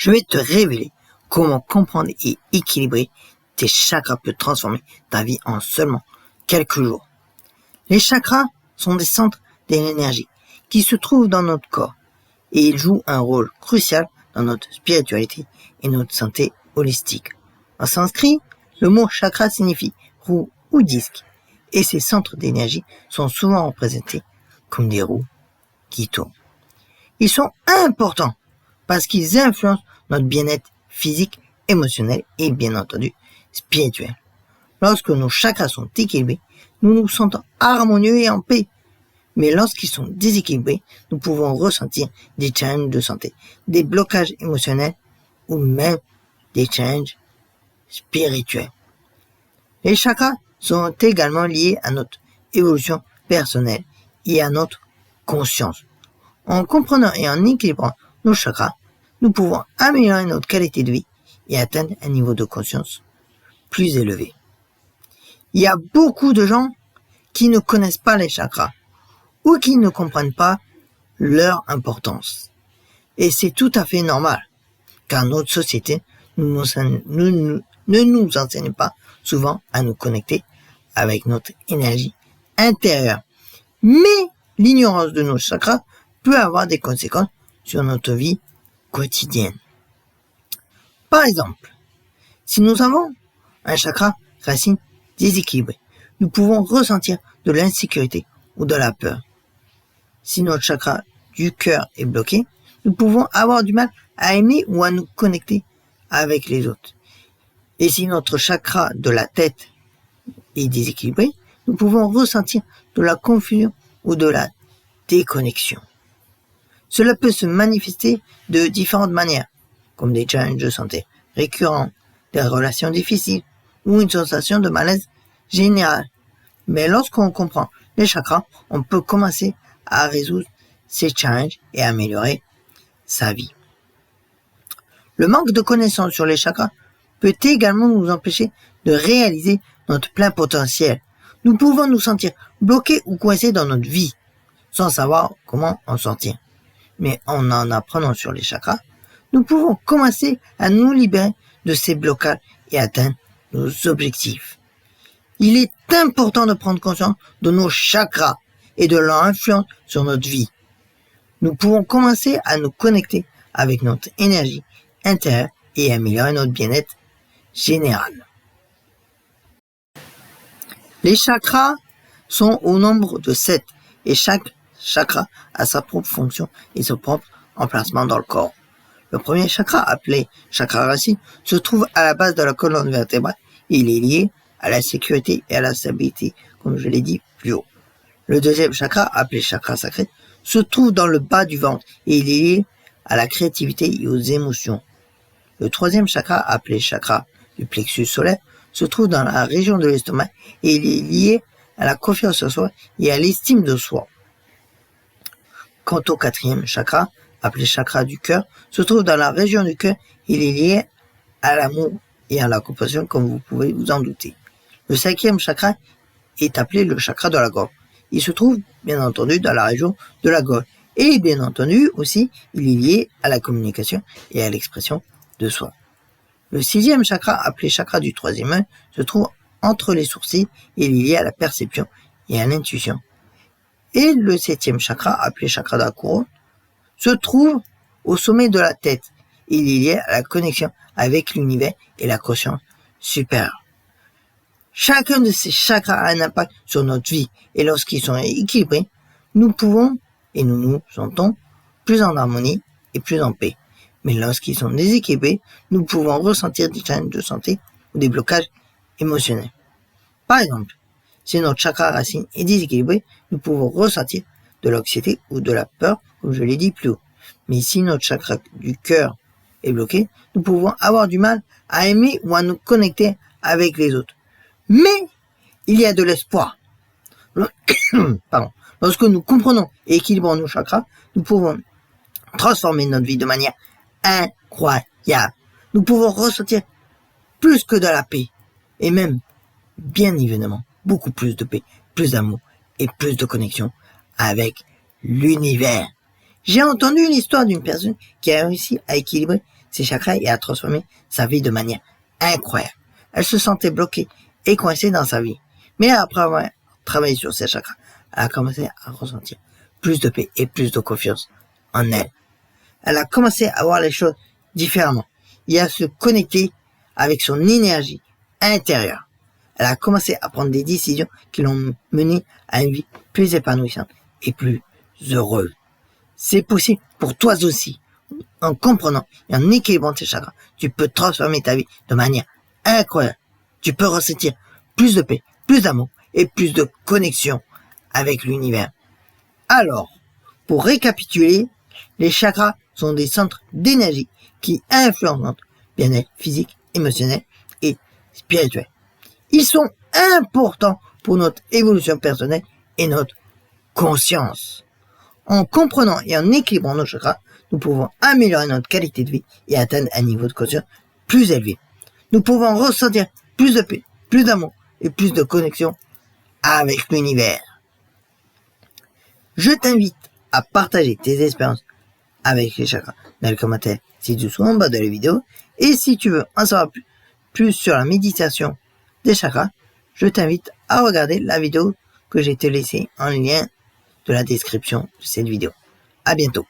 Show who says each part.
Speaker 1: je vais te révéler comment comprendre et équilibrer tes chakras peut transformer ta vie en seulement quelques jours. Les chakras sont des centres de l'énergie qui se trouvent dans notre corps et ils jouent un rôle crucial dans notre spiritualité et notre santé holistique. En sanskrit, le mot chakra signifie roue ou disque et ces centres d'énergie sont souvent représentés comme des roues qui tournent. Ils sont importants parce qu'ils influencent notre bien-être physique, émotionnel et bien entendu spirituel. Lorsque nos chakras sont équilibrés, nous nous sentons harmonieux et en paix. Mais lorsqu'ils sont déséquilibrés, nous pouvons ressentir des challenges de santé, des blocages émotionnels ou même des challenges spirituels. Les chakras sont également liés à notre évolution personnelle et à notre conscience. En comprenant et en équilibrant nos chakras, nous pouvons améliorer notre qualité de vie et atteindre un niveau de conscience plus élevé. Il y a beaucoup de gens qui ne connaissent pas les chakras ou qui ne comprennent pas leur importance. Et c'est tout à fait normal, car notre société ne nous enseigne pas souvent à nous connecter avec notre énergie intérieure. Mais l'ignorance de nos chakras peut avoir des conséquences sur notre vie quotidienne. Par exemple, si nous avons un chakra racine déséquilibré, nous pouvons ressentir de l'insécurité ou de la peur. Si notre chakra du cœur est bloqué, nous pouvons avoir du mal à aimer ou à nous connecter avec les autres. Et si notre chakra de la tête est déséquilibré, nous pouvons ressentir de la confusion ou de la déconnexion. Cela peut se manifester de différentes manières, comme des challenges de santé récurrents, des relations difficiles ou une sensation de malaise général. Mais lorsqu'on comprend les chakras, on peut commencer à résoudre ces challenges et améliorer sa vie. Le manque de connaissances sur les chakras peut également nous empêcher de réaliser notre plein potentiel. Nous pouvons nous sentir bloqués ou coincés dans notre vie, sans savoir comment en sortir. Mais en apprenant sur les chakras, nous pouvons commencer à nous libérer de ces blocages et atteindre nos objectifs. Il est important de prendre conscience de nos chakras et de leur influence sur notre vie. Nous pouvons commencer à nous connecter avec notre énergie intérieure et améliorer notre bien-être général. Les chakras sont au nombre de 7 et chaque chakra a sa propre fonction et son propre emplacement dans le corps. Le premier chakra, appelé chakra racine, se trouve à la base de la colonne vertébrale et il est lié à la sécurité et à la stabilité, comme je l'ai dit plus haut. Le deuxième chakra, appelé chakra sacré, se trouve dans le bas du ventre et il est lié à la créativité et aux émotions. Le troisième chakra, appelé chakra du plexus solaire, se trouve dans la région de l'estomac et il est lié à la confiance en soi et à l'estime de soi. Quant au quatrième chakra, appelé chakra du cœur, se trouve dans la région du cœur et il est lié à l'amour et à la compassion, comme vous pouvez vous en douter. Le cinquième chakra est appelé le chakra de la gorge. Il se trouve, bien entendu, dans la région de la gorge. Et bien entendu, aussi, il est lié à la communication et à l'expression de soi. Le sixième chakra, appelé chakra du troisième œil, se trouve entre les sourcils et il est lié à la perception et à l'intuition. Et le septième chakra, appelé chakra de la couronne, se trouve au sommet de la tête. Il est lié à la connexion avec l'univers et la conscience supérieure. Chacun de ces chakras a un impact sur notre vie et lorsqu'ils sont équilibrés, nous pouvons et nous nous sentons plus en harmonie et plus en paix. Mais lorsqu'ils sont déséquilibrés, nous pouvons ressentir des challenges de santé ou des blocages émotionnels. Par exemple, si notre chakra racine est déséquilibré, nous pouvons ressentir de l'anxiété ou de la peur, comme je l'ai dit plus haut. Mais si notre chakra du cœur est bloqué, nous pouvons avoir du mal à aimer ou à nous connecter avec les autres. Mais il y a de l'espoir. Lorsque nous comprenons et équilibrons nos chakras, nous pouvons transformer notre vie de manière incroyable. Nous pouvons ressentir plus que de la paix et même, bien évidemment, beaucoup plus de paix, plus d'amour et plus de connexion avec l'univers. J'ai entendu l'histoire d'une personne qui a réussi à équilibrer ses chakras et a transformé sa vie de manière incroyable. Elle se sentait bloquée et coincée dans sa vie. Mais après avoir travaillé sur ses chakras, elle a commencé à ressentir plus de paix et plus de confiance en elle. Elle a commencé à voir les choses différemment et à se connecter avec son énergie intérieure. Elle a commencé à prendre des décisions qui l'ont menée à une vie plus épanouissante et plus heureuse. C'est possible pour toi aussi. En comprenant et en équilibrant tes chakras, tu peux transformer ta vie de manière incroyable. Tu peux ressentir plus de paix, plus d'amour et plus de connexion avec l'univers. Alors, pour récapituler, les chakras sont des centres d'énergie qui influencent notre bien-être physique, émotionnel et spirituel. Ils sont importants pour notre évolution personnelle et notre conscience. En comprenant et en équilibrant nos chakras, nous pouvons améliorer notre qualité de vie et atteindre un niveau de conscience plus élevé. Nous pouvons ressentir plus de paix, plus d'amour et plus de connexion avec l'univers. Je t'invite à partager tes expériences avec les chakras dans les commentaires ci-dessous en bas de la vidéo. Et si tu veux en savoir plus sur la méditation des chakras, je t'invite à regarder la vidéo que j'ai te laissée en lien de la description de cette vidéo. À bientôt.